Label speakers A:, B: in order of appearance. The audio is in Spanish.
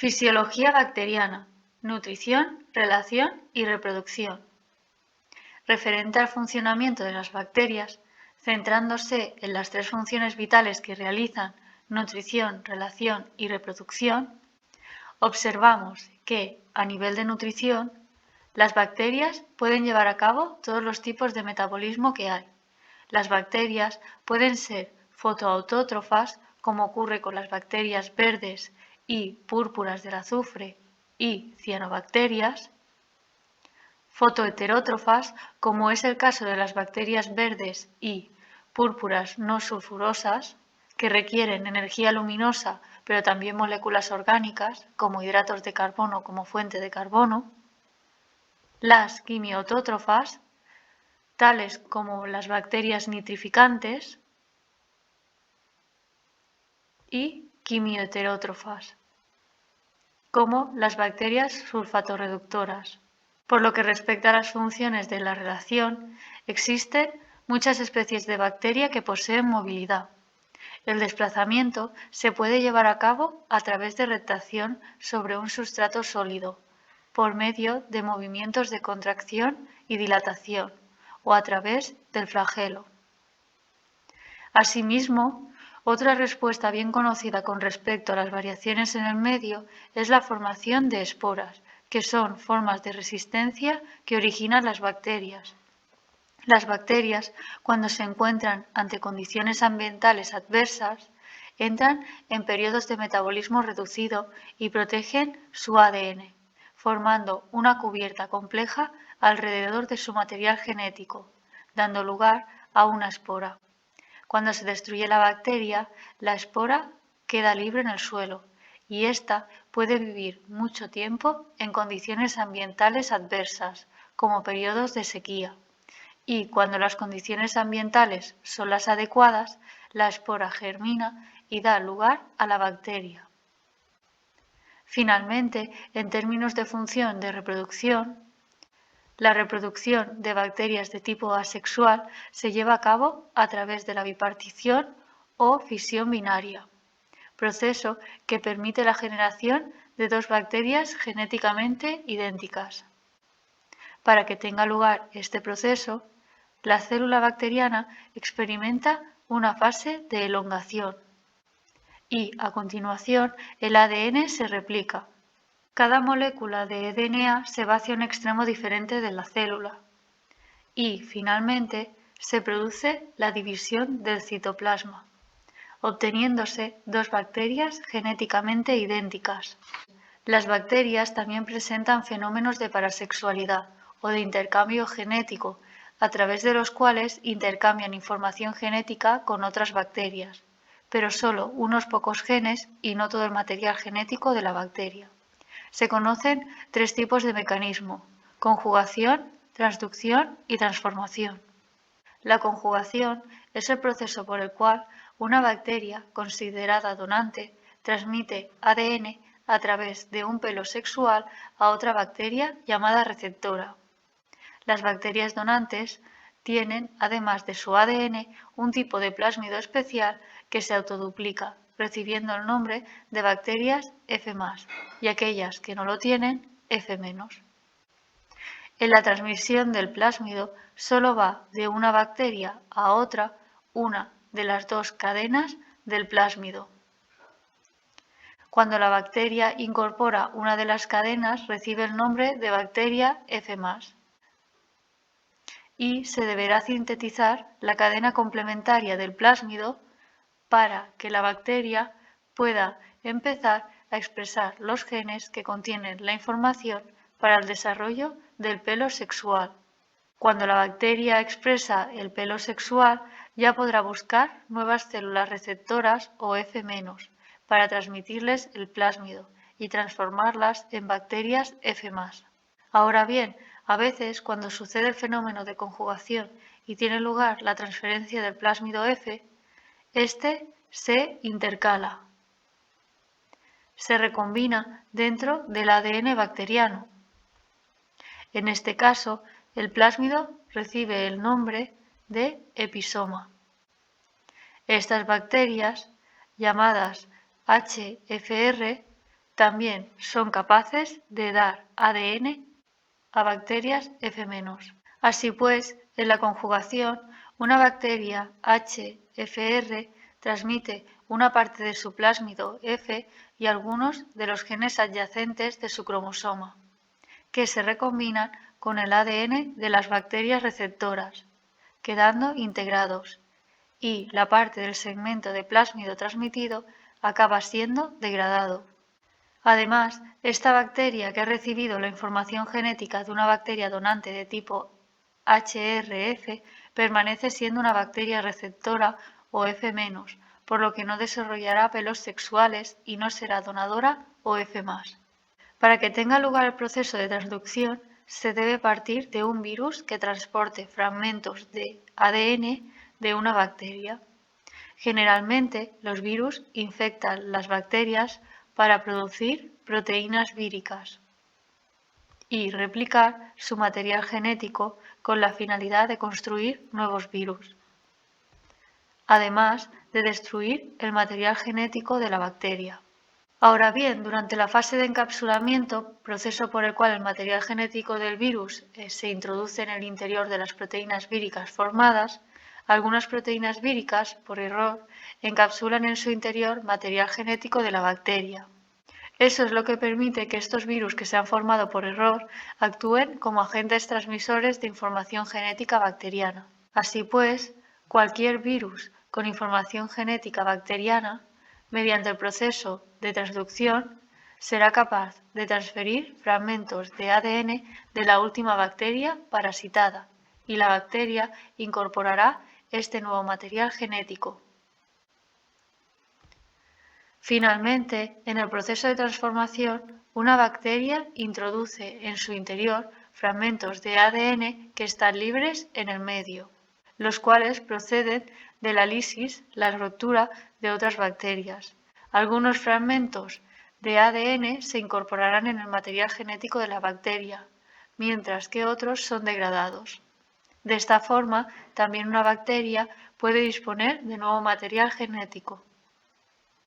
A: Fisiología bacteriana, nutrición, relación y reproducción. Referente al funcionamiento de las bacterias, centrándose en las tres funciones vitales que realizan nutrición, relación y reproducción, observamos que, a nivel de nutrición, las bacterias pueden llevar a cabo todos los tipos de metabolismo que hay. Las bacterias pueden ser fotoautótrofas, como ocurre con las bacterias verdes y púrpuras del azufre y cianobacterias, fotoheterótrofas, como es el caso de las bacterias verdes y púrpuras no sulfurosas, que requieren energía luminosa pero también moléculas orgánicas, como hidratos de carbono como fuente de carbono, las quimiautótrofas, tales como las bacterias nitrificantes, y quimioheterótrofas, como las bacterias sulfatorreductoras. Por lo que respecta a las funciones de la relación, existen muchas especies de bacteria que poseen movilidad. El desplazamiento se puede llevar a cabo a través de retracción sobre un sustrato sólido, por medio de movimientos de contracción y dilatación, o a través del flagelo. Asimismo, otra respuesta bien conocida con respecto a las variaciones en el medio es la formación de esporas, que son formas de resistencia que originan las bacterias. Las bacterias, cuando se encuentran ante condiciones ambientales adversas, entran en periodos de metabolismo reducido y protegen su ADN, formando una cubierta compleja alrededor de su material genético, dando lugar a una espora. Cuando se destruye la bacteria, la espora queda libre en el suelo y ésta puede vivir mucho tiempo en condiciones ambientales adversas, como periodos de sequía. Y cuando las condiciones ambientales son las adecuadas, la espora germina y da lugar a la bacteria. Finalmente, en términos de función de reproducción, la reproducción de bacterias de tipo asexual se lleva a cabo a través de la bipartición o fisión binaria, proceso que permite la generación de dos bacterias genéticamente idénticas. Para que tenga lugar este proceso, la célula bacteriana experimenta una fase de elongación y, a continuación, el ADN se replica. Cada molécula de DNA se va hacia un extremo diferente de la célula y, finalmente, se produce la división del citoplasma, obteniéndose dos bacterias genéticamente idénticas. Las bacterias también presentan fenómenos de parasexualidad o de intercambio genético, a través de los cuales intercambian información genética con otras bacterias, pero solo unos pocos genes y no todo el material genético de la bacteria. Se conocen tres tipos de mecanismo: conjugación, transducción y transformación. La conjugación es el proceso por el cual una bacteria, considerada donante, transmite ADN a través de un pelo sexual a otra bacteria llamada receptora. Las bacterias donantes tienen, además de su ADN, un tipo de plásmido especial que se autoduplica, recibiendo el nombre de bacterias F+, y aquellas que no lo tienen, F-. En la transmisión del plásmido solo va de una bacteria a otra una de las dos cadenas del plásmido. Cuando la bacteria incorpora una de las cadenas, recibe el nombre de bacteria F+, y se deberá sintetizar la cadena complementaria del plásmido para que la bacteria pueda empezar a expresar los genes que contienen la información para el desarrollo del pelo sexual. Cuando la bacteria expresa el pelo sexual, ya podrá buscar nuevas células receptoras o F- para transmitirles el plásmido y transformarlas en bacterias F+. Ahora bien, a veces, cuando sucede el fenómeno de conjugación y tiene lugar la transferencia del plásmido F, este se intercala, se recombina dentro del ADN bacteriano. En este caso, el plásmido recibe el nombre de episoma. Estas bacterias, llamadas HFR, también son capaces de dar ADN a bacterias F-. Así pues, en la conjugación, una bacteria HFR transmite una parte de su plásmido F y algunos de los genes adyacentes de su cromosoma, que se recombinan con el ADN de las bacterias receptoras, quedando integrados, y la parte del segmento de plásmido transmitido acaba siendo degradado. Además, esta bacteria que ha recibido la información genética de una bacteria donante de tipo HRF permanece siendo una bacteria receptora o F-, por lo que no desarrollará pelos sexuales y no será donadora o F+. Para que tenga lugar el proceso de transducción, se debe partir de un virus que transporte fragmentos de ADN de una bacteria. Generalmente, los virus infectan las bacterias para producir proteínas víricas y replicar su material genético con la finalidad de construir nuevos virus, además de destruir el material genético de la bacteria. Ahora bien, durante la fase de encapsulamiento, proceso por el cual el material genético del virus se introduce en el interior de las proteínas víricas formadas, algunas proteínas víricas, por error, encapsulan en su interior material genético de la bacteria. Eso es lo que permite que estos virus que se han formado por error actúen como agentes transmisores de información genética bacteriana. Así pues, cualquier virus con información genética bacteriana, mediante el proceso de transducción, será capaz de transferir fragmentos de ADN de la última bacteria parasitada y la bacteria incorporará este nuevo material genético. Finalmente, en el proceso de transformación, una bacteria introduce en su interior fragmentos de ADN que están libres en el medio, los cuales proceden de la lisis, la ruptura de otras bacterias. Algunos fragmentos de ADN se incorporarán en el material genético de la bacteria, mientras que otros son degradados. De esta forma, también una bacteria puede disponer de nuevo material genético.